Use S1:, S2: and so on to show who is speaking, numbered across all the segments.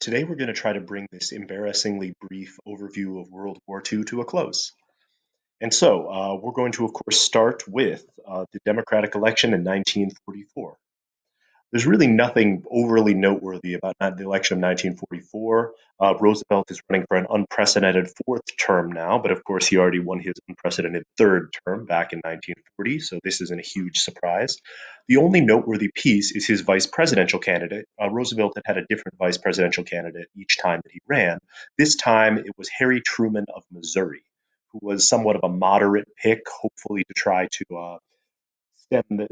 S1: Today we're going to try to bring this embarrassingly brief overview of World War II to a close. We're going to, of course, start with the Democratic election in 1944. There's really nothing overly noteworthy about the election of 1944. Roosevelt is running for an unprecedented fourth term now, but of course, he already won his unprecedented third term back in 1940, so this isn't a huge surprise. The only noteworthy piece is his vice presidential candidate. Roosevelt had had a different vice presidential candidate each time that he ran. This time, it was Harry Truman of Missouri, who was somewhat of a moderate pick, hopefully to try to stem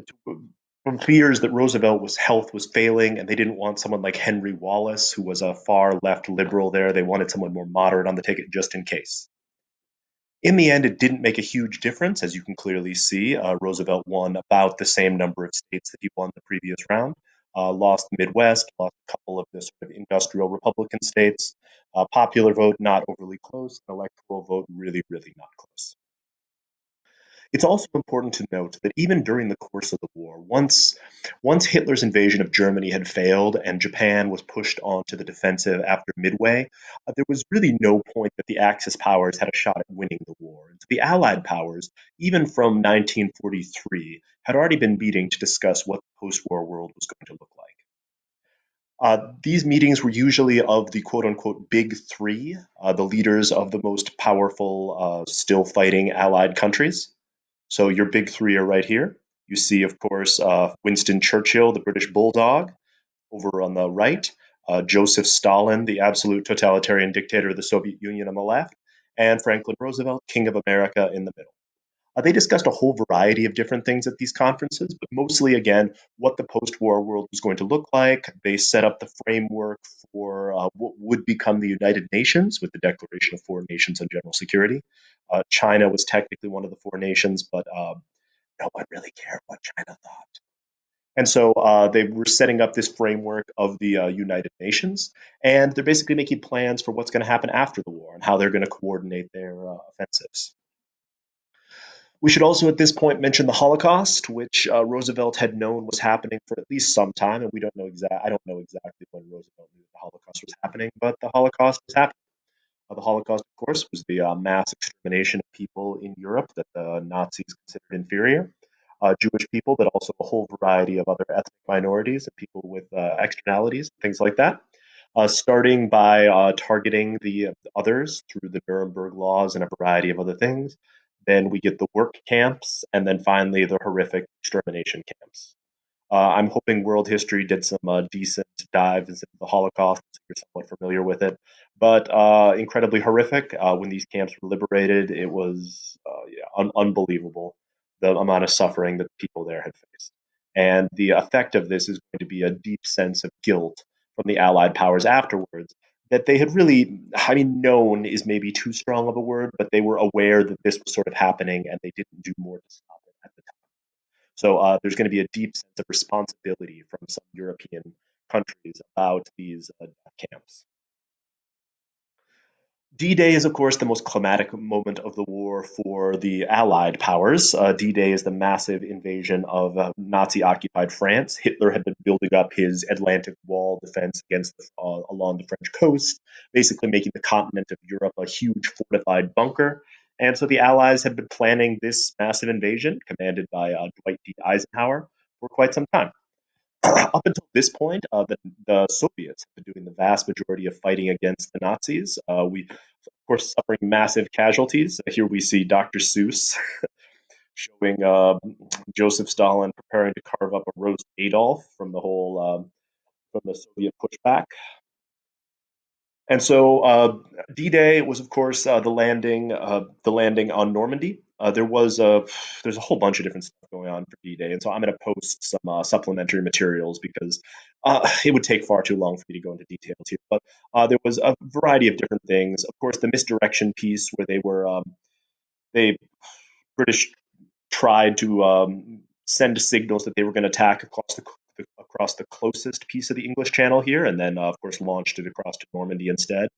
S1: from fears that Roosevelt's health was failing, and they didn't want someone like Henry Wallace, who was a far left liberal there. They wanted someone more moderate on the ticket just in case. In the end, it didn't make a huge difference, as you can clearly see. Roosevelt won about the same number of states that he won the previous round. Lost the Midwest, lost a couple of the sort of industrial Republican states. Popular vote not overly close, electoral vote really, really not close. It's also important to note that even during the course of the war, once Hitler's invasion of Germany had failed and Japan was pushed onto the defensive after Midway, there was really no point that the Axis powers had a shot at winning the war. And so the Allied powers, even from 1943, had already been meeting to discuss what the post-war world was going to look like. These meetings were usually of the quote unquote big three, the leaders of the most powerful, still fighting Allied countries. So your big three are right here. You see, of course, Winston Churchill, the British bulldog, over on the right, Joseph Stalin, the absolute totalitarian dictator of the Soviet Union on the left, and Franklin Roosevelt, King of America, in the middle. They discussed a whole variety of different things at these conferences, but mostly, again, what the post war world was going to look like. They set up the framework for what would become the United Nations with the Declaration of Four Nations on General Security. China was technically one of the four nations, but no one really cared what China thought. And so they were setting up this framework of the United Nations, and they're basically making plans for what's going to happen after the war and how they're going to coordinate their offensives. We should also at this point mention the Holocaust, which Roosevelt had known was happening for at least some time, and we don't know I don't know exactly when Roosevelt knew the Holocaust was happening, but the Holocaust was happening. The Holocaust, of course, was the mass extermination of people in Europe that the Nazis considered inferior. Jewish people, but also a whole variety of other ethnic minorities and people with externalities, things like that. Starting by targeting the others through the Nuremberg laws and a variety of other things. Then we get the work camps, and then finally the horrific extermination camps. I'm hoping world history did some decent dives into the Holocaust, so you're somewhat familiar with it. But incredibly horrific. When these camps were liberated, it was yeah, unbelievable the amount of suffering that people there had faced. And the effect of this is going to be a deep sense of guilt from the Allied powers afterwards that they had really, I mean, known is maybe too strong of a word, but they were aware that this was sort of happening and they didn't do more to stop it at the time. So there's going to be a deep sense of responsibility from some European countries about these camps. D-Day is, of course, the most climatic moment of the war for the Allied powers. D-Day is the massive invasion of Nazi-occupied France. Hitler had been building up his Atlantic Wall defense against along the French coast, basically making the continent of Europe a huge fortified bunker. And so the Allies had been planning this massive invasion, commanded by Dwight D. Eisenhower, for quite some time. Up until this point, the Soviets have been doing the vast majority of fighting against the Nazis. We, of course, suffering massive casualties. Here we see Dr. Seuss showing Joseph Stalin preparing to carve up a roast Adolf from the whole from the Soviet pushback. And so D-Day was, of course, the landing on Normandy. There's a whole bunch of different stuff going on for D-Day, and so I'm going to post some supplementary materials because it would take far too long for me to go into details here. But there was a variety of different things. Of course, the misdirection piece where they British tried to send signals that they were going to attack across the closest piece of the English Channel here, and then, of course, launched it across to Normandy instead.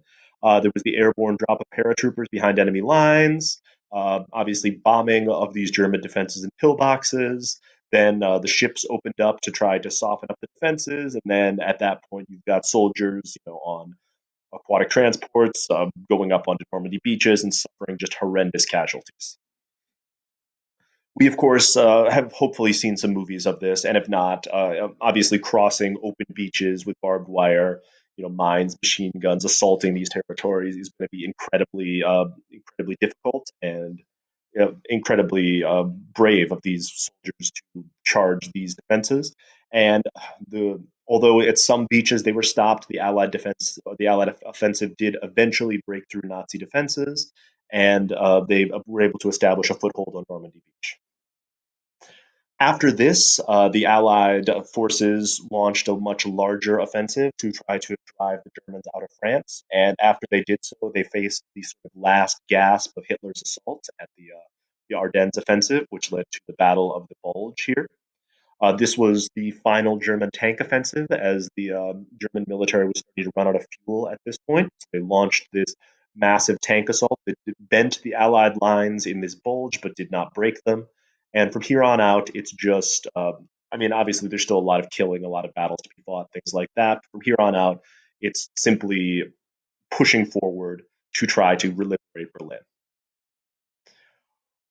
S1: There was the airborne drop of paratroopers behind enemy lines, obviously bombing of these German defenses in pillboxes. Then the ships opened up to try to soften up the defenses, and then at that point you've got soldiers, on aquatic transports, going up onto Normandy beaches and suffering just horrendous casualties. We, of course, have hopefully seen some movies of this, and if not, obviously crossing open beaches with barbed wire, mines, machine guns, assaulting these territories is going to be incredibly difficult and incredibly brave of these soldiers to charge these defenses. And although at some beaches they were stopped, the Allied offensive did eventually break through Nazi defenses, and they were able to establish a foothold on Normandy Beach. After this, the Allied forces launched a much larger offensive to try to drive the Germans out of France. And after they did so, they faced the sort of last gasp of Hitler's assault at the Ardennes offensive, which led to the Battle of the Bulge here. This was the final German tank offensive as the German military was starting to run out of fuel at this point. So they launched this massive tank assault that bent the Allied lines in this bulge but did not break them. And from here on out, it's just, I mean, obviously there's still a lot of killing, a lot of battles to be fought, things like that. From here on out, it's simply pushing forward to try to liberate Berlin.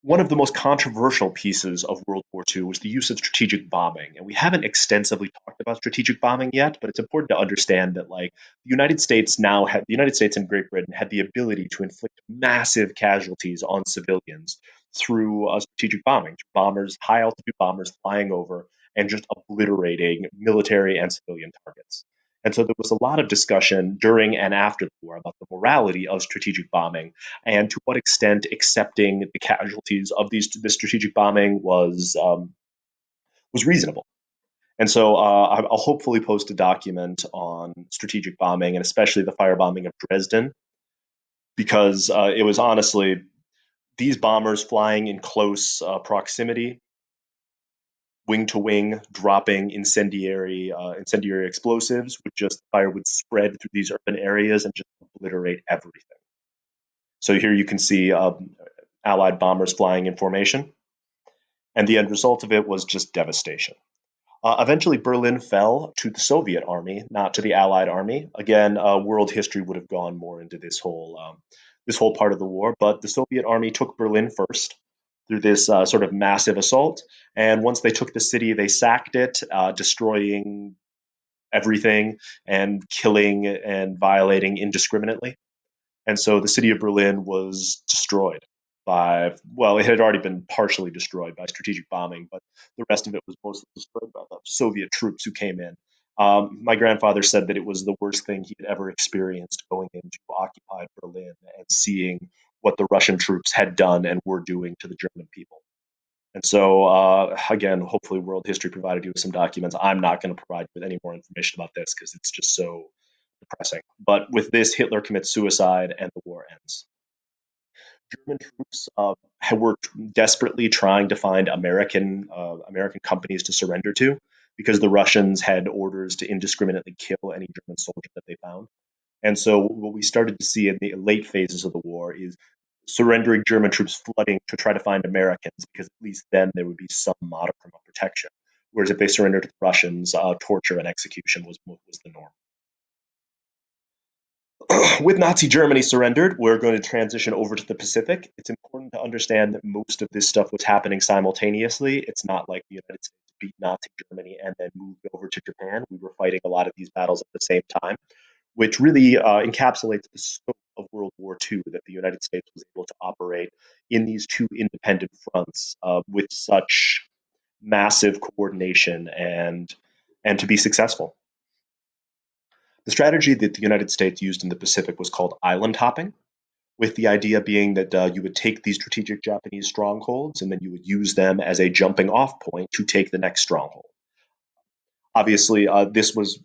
S1: One of the most controversial pieces of World War II was the use of strategic bombing. And we haven't extensively talked about strategic bombing yet, but it's important to understand that the United States and Great Britain had the ability to inflict massive casualties on civilians through strategic bombing, bombers, high altitude bombers flying over and just obliterating military and civilian targets. And so there was a lot of discussion during and after the war about the morality of strategic bombing and to what extent accepting the casualties of this strategic bombing was reasonable. And so I'll hopefully post a document on strategic bombing and especially the firebombing of Dresden because it was honestly these bombers flying in close proximity, wing to wing, dropping incendiary explosives would just fire would spread through these urban areas and just obliterate everything. So here you can see Allied bombers flying in formation, and the end result of it was just devastation. Eventually, Berlin fell to the Soviet army, not to the Allied army. Again, world history would have gone more into this whole part of the war, but the Soviet army took Berlin first through this sort of massive assault. And once they took the city, they sacked it, destroying everything and killing and violating indiscriminately. And so the city of Berlin was destroyed well, it had already been partially destroyed by strategic bombing, but the rest of it was mostly destroyed by the Soviet troops who came in. My grandfather said that it was the worst thing he had ever experienced going into occupied Berlin and seeing what the Russian troops had done and were doing to the German people. And so, again, hopefully, world history provided you with some documents. I'm not going to provide you with any more information about this because it's just so depressing. But with this, Hitler commits suicide and the war ends. German troops were desperately trying to find American companies to surrender to because the Russians had orders to indiscriminately kill any German soldier that they found. And so what we started to see in the late phases of the war is surrendering German troops flooding to try to find Americans because at least then there would be some modicum of protection. Whereas if they surrendered to the Russians, torture and execution was the norm. With Nazi Germany surrendered, we're going to transition over to the Pacific. It's important to understand that most of this stuff was happening simultaneously. It's not like the United States beat Nazi Germany and then moved over to Japan. We were fighting a lot of these battles at the same time, which really encapsulates the scope of World War II that the United States was able to operate in these two independent fronts with such massive coordination and to be successful. The strategy that the United States used in the Pacific was called island hopping, with the idea being that you would take these strategic Japanese strongholds and then you would use them as a jumping off point to take the next stronghold. Obviously, this was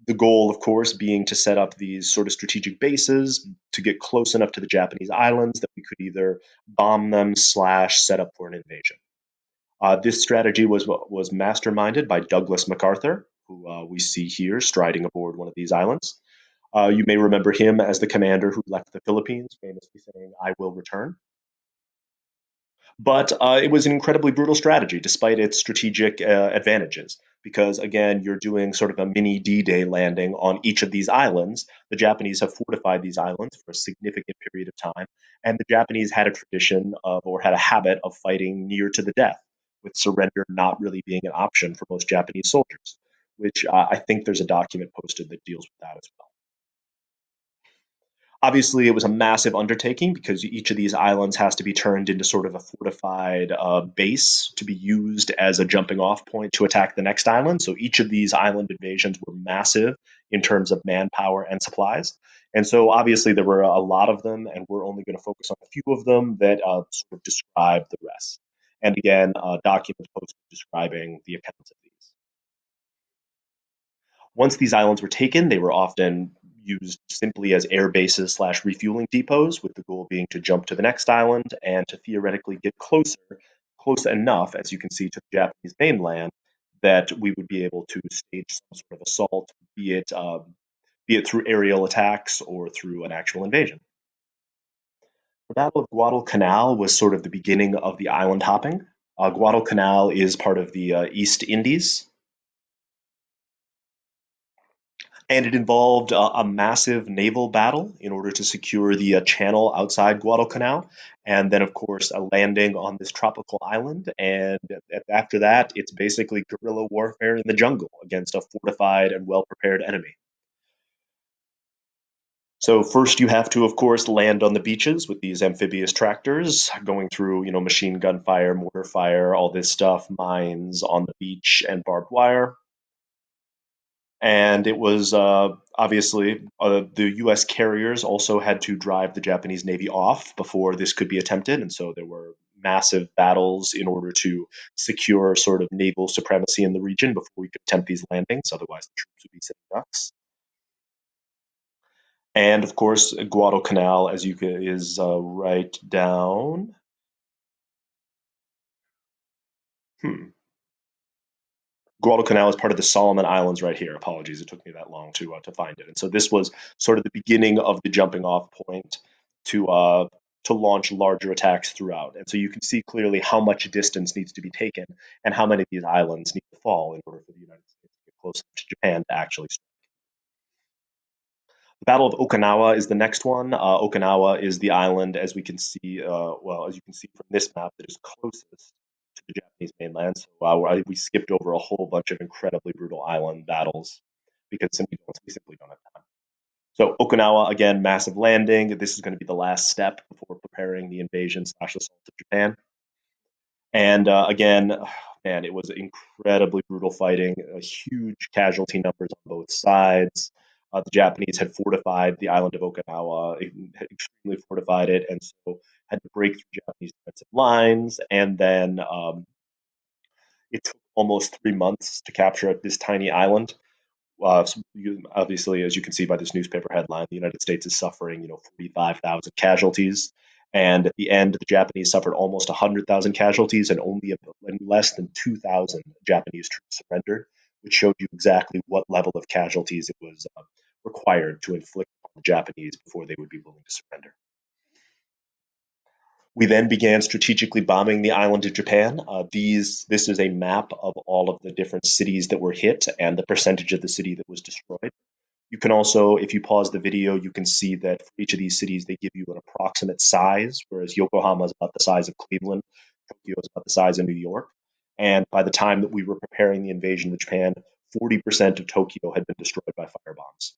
S1: the goal, of course, being to set up these sort of strategic bases to get close enough to the Japanese islands that we could either bomb them slash set up for an invasion. This strategy was masterminded by Douglas MacArthur, who we see here striding aboard one of these islands. You may remember him as the commander who left the Philippines, famously saying, "I will return." But it was an incredibly brutal strategy, despite its strategic advantages, because again, you're doing sort of a mini D-Day landing on each of these islands. The Japanese have fortified these islands for a significant period of time, and the Japanese had a tradition of, or had a habit of fighting near to the death, with surrender not really being an option for most Japanese soldiers, which I think there's a document posted that deals with that as well. Obviously, it was a massive undertaking because each of these islands has to be turned into sort of a fortified base to be used as a jumping off point to attack the next island. So each of these island invasions were massive in terms of manpower and supplies. And so obviously there were a lot of them, and we're only going to focus on a few of them that sort of describe the rest. And again, documents posted describing the accounts of these. Once these islands were taken, they were often used simply as air bases slash refueling depots, with the goal being to jump to the next island and to theoretically get close enough, as you can see, to the Japanese mainland that we would be able to stage some sort of assault, be it through aerial attacks or through an actual invasion. The Battle of Guadalcanal was sort of the beginning of the island hopping. Guadalcanal is part of the East Indies, and it involved a massive naval battle in order to secure the channel outside Guadalcanal, and then, of course, a landing on this tropical island. And after that, it's basically guerrilla warfare in the jungle against a fortified and well prepared enemy. So first, you have to, of course, land on the beaches with these amphibious tractors, going through, machine gun fire, mortar fire, all this stuff, mines on the beach, and barbed wire. And it was obviously the U.S. carriers also had to drive the Japanese Navy off before this could be attempted, and so there were massive battles in order to secure sort of naval supremacy in the region before we could attempt these landings. Otherwise, the troops would be sitting ducks. And of course, Guadalcanal, as you can, is right down. Hmm. Guadalcanal is part of the Solomon Islands right here. Apologies, it took me that long to find it. And so this was sort of the beginning of the jumping off point to uh, to launch larger attacks throughout. And so you can see clearly how much distance needs to be taken and how many of these islands need to fall in order for the United States to get close enough to Japan to actually strike. The Battle of Okinawa is the next one. Okinawa is the island, as we can see, well, as you can see from this map, that is closest to the Japanese mainland. So we skipped over a whole bunch of incredibly brutal island battles because we simply don't have time. So Okinawa, again, massive landing. This is going to be the last step before preparing the invasion slash assault of Japan. And again, man, it was incredibly brutal fighting, huge casualty numbers on both sides. The Japanese had fortified the island of Okinawa, had extremely fortified it, and so had to break through Japanese defensive lines. And then it took almost 3 months to capture this tiny island. So obviously, as you can see by this newspaper headline, the United States is suffering, 45,000 casualties. And at the end, the Japanese suffered almost 100,000 casualties, and only less than 2,000 Japanese troops surrendered, which showed you exactly what level of casualties it was required to inflict on the Japanese before they would be willing to surrender. We then began strategically bombing the island of Japan. This is a map of all of the different cities that were hit and the percentage of the city that was destroyed. You can also, if you pause the video, you can see that for each of these cities, they give you an approximate size, whereas Yokohama is about the size of Cleveland, Tokyo is about the size of New York. And by the time that we were preparing the invasion of Japan, 40% of Tokyo had been destroyed by firebombs.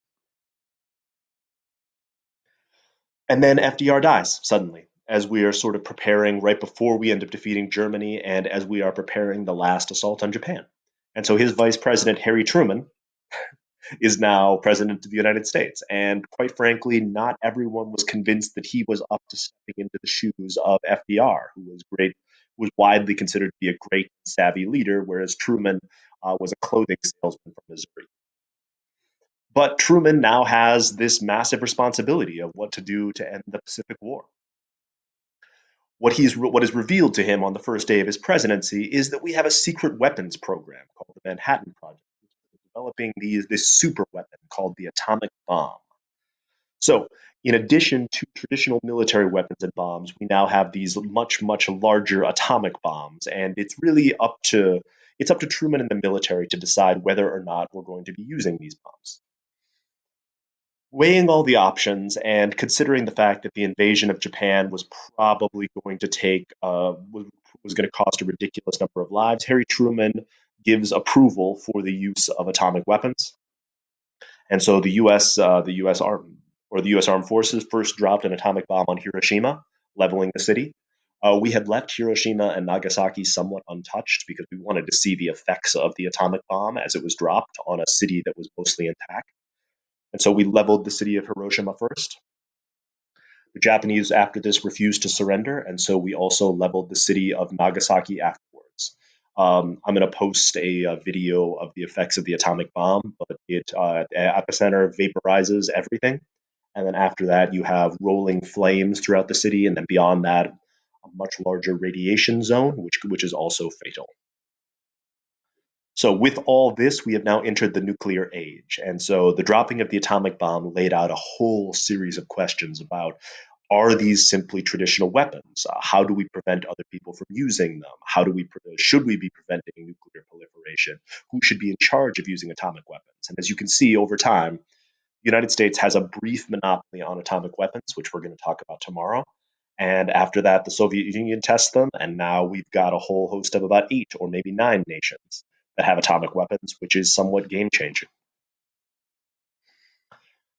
S1: And then FDR dies suddenly, as we are sort of preparing right before we end up defeating Germany and as we are preparing the last assault on Japan. And so his vice president, Harry Truman, is now president of the United States. And quite frankly, not everyone was convinced that he was up to stepping into the shoes of FDR, who was great, was widely considered to be a great, savvy leader, whereas Truman was a clothing salesman from Missouri. But Truman now has this massive responsibility of what to do to end the Pacific War. What is revealed to him on the first day of his presidency is that we have a secret weapons program called the Manhattan Project, which is developing this super weapon called the atomic bomb. So, in addition to traditional military weapons and bombs, we now have these much, much larger atomic bombs, and it's really up to it's up to Truman and the military to decide whether or not we're going to be using these bombs. Weighing all the options and considering the fact that the invasion of Japan was probably going to was going to cost a ridiculous number of lives, Harry Truman gives approval for the use of atomic weapons. And so the U.S. The U.S. Armed Forces first dropped an atomic bomb on Hiroshima, leveling the city. We had left Hiroshima and Nagasaki somewhat untouched because we wanted to see the effects of the atomic bomb as it was dropped on a city that was mostly intact. And so we leveled the city of Hiroshima first. The Japanese, after this, refused to surrender, and so we also leveled the city of Nagasaki afterwards. I'm going to post a video of the effects of the atomic bomb, but the epicenter vaporizes everything, and then after that, you have rolling flames throughout the city, and then beyond that, a much larger radiation zone, which is also fatal. So, with all this, we have now entered the nuclear age. And so, the dropping of the atomic bomb laid out a whole series of questions about, are these simply traditional weapons? How do we prevent other people from using them? Should we be preventing nuclear proliferation? Who should be in charge of using atomic weapons? And as you can see over time, the United States has a brief monopoly on atomic weapons, which we're going to talk about tomorrow. And after that, the Soviet Union tests them, and now we've got a whole host of about 8 or maybe 9 nations that have atomic weapons, which is somewhat game changing.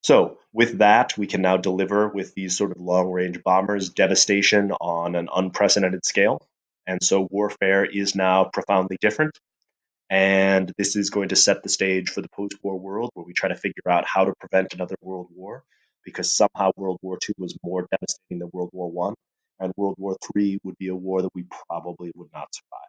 S1: So, with that, we can now deliver with these sort of long range bombers devastation on an unprecedented scale. And so, warfare is now profoundly different. And this is going to set the stage for the post war world where we try to figure out how to prevent another world war because somehow World War II was more devastating than World War I. And World War III would be a war that we probably would not survive.